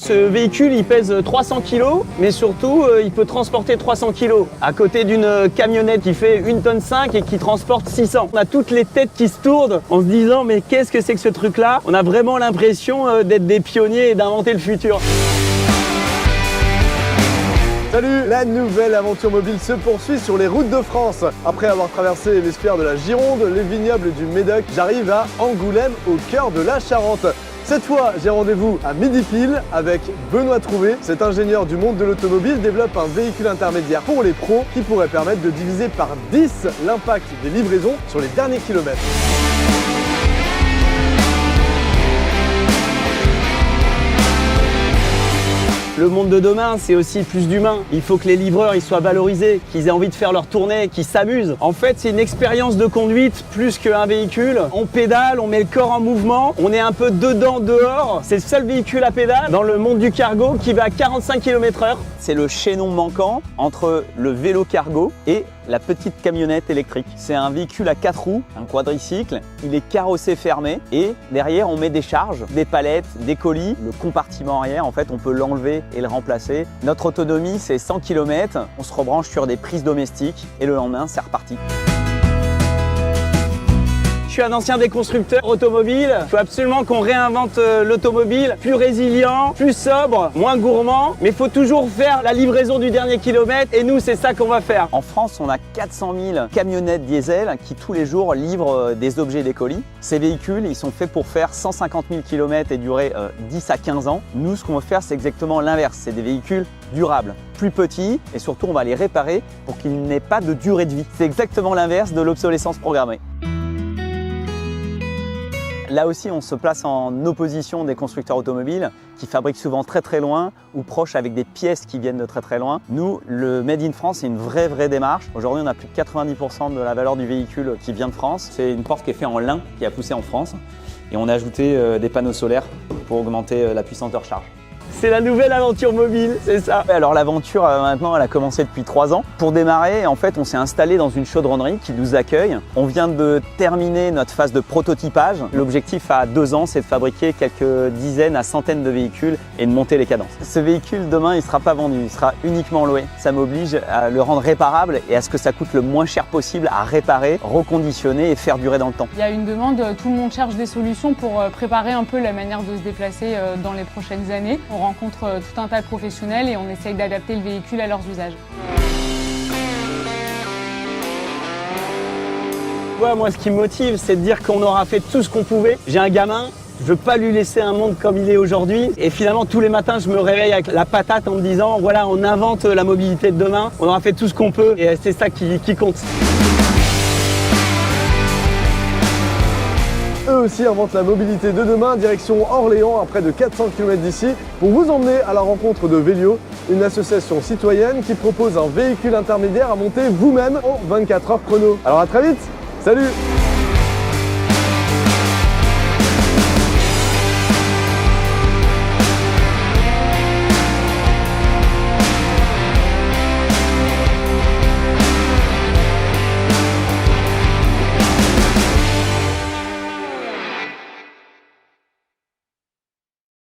Ce véhicule, il pèse 300 kg, mais surtout, il peut transporter 300 kg. À côté d'une camionnette qui fait 1,5 tonne et qui transporte 600. On a toutes les têtes qui se tournent en se disant, mais qu'est-ce que c'est que ce truc-là? On a vraiment l'impression d'être des pionniers et d'inventer le futur. Salut! La nouvelle aventure mobile se poursuit sur les routes de France. Après avoir traversé les sphères de la Gironde, les vignobles du Médoc, j'arrive à Angoulême, au cœur de la Charente. Cette fois, j'ai rendez-vous à midi pile avec Benoît Trouvé. Cet ingénieur du monde de l'automobile développe un véhicule intermédiaire pour les pros qui pourrait permettre de diviser par 10 l'impact des livraisons sur les derniers kilomètres. Le monde de demain, c'est aussi plus d'humains. Il faut que les livreurs ils soient valorisés, qu'ils aient envie de faire leur tournée, qu'ils s'amusent. En fait, c'est une expérience de conduite plus qu'un véhicule. On pédale, on met le corps en mouvement, on est un peu dedans, dehors. C'est le seul véhicule à pédale dans le monde du cargo qui va à 45 km/h. C'est le chaînon manquant entre le vélo cargo et la petite camionnette électrique. C'est un véhicule à 4 roues, un quadricycle. Il est carrossé fermé et derrière on met des charges, des palettes, des colis. Le compartiment arrière, en fait, on peut l'enlever et le remplacer. Notre autonomie, c'est 100 km. On se rebranche sur des prises domestiques et le lendemain, c'est reparti. Je suis un ancien des constructeurs automobiles. Il faut absolument qu'on réinvente l'automobile, plus résilient, plus sobre, moins gourmand. Mais il faut toujours faire la livraison du dernier kilomètre et nous, c'est ça qu'on va faire. En France, on a 400 000 camionnettes diesel qui tous les jours livrent des objets et des colis. Ces véhicules, ils sont faits pour faire 150 000 km et durer 10 à 15 ans. Nous, ce qu'on va faire, c'est exactement l'inverse. C'est des véhicules durables, plus petits et surtout, on va les réparer pour qu'ils n'aient pas de durée de vie. C'est exactement l'inverse de l'obsolescence programmée. Là aussi, on se place en opposition des constructeurs automobiles qui fabriquent souvent très loin ou proches avec des pièces qui viennent de très loin. Nous, le Made in France, c'est une vraie démarche. Aujourd'hui, on a plus de 90% de la valeur du véhicule qui vient de France. C'est une porte qui est faite en lin, qui a poussé en France. Et on a ajouté des panneaux solaires pour augmenter la puissance de recharge. C'est la nouvelle aventure mobile, c'est ça. Alors l'aventure maintenant elle a commencé depuis 3 ans. Pour démarrer, en fait, on s'est installé dans une chaudronnerie qui nous accueille. On vient de terminer notre phase de prototypage. L'objectif à 2 ans, c'est de fabriquer quelques dizaines à centaines de véhicules et de monter les cadences. Ce véhicule, demain, il ne sera pas vendu, il sera uniquement loué. Ça m'oblige à le rendre réparable et à ce que ça coûte le moins cher possible à réparer, reconditionner et faire durer dans le temps. Il y a une demande, tout le monde cherche des solutions pour préparer un peu la manière de se déplacer dans les prochaines années. On rencontre tout un tas de professionnels et on essaye d'adapter le véhicule à leurs usages. Ouais, moi, ce qui me motive, c'est de dire qu'on aura fait tout ce qu'on pouvait. J'ai un gamin, je veux pas lui laisser un monde comme il est aujourd'hui. Et finalement, tous les matins, je me réveille avec la patate en me disant, voilà, on invente la mobilité de demain. On aura fait tout ce qu'on peut et c'est ça qui compte. Eux aussi inventent la mobilité de demain, direction Orléans, à près de 400 km d'ici, pour vous emmener à la rencontre de Vélio, une association citoyenne qui propose un véhicule intermédiaire à monter vous-même en 24 heures chrono. Alors à très vite, salut!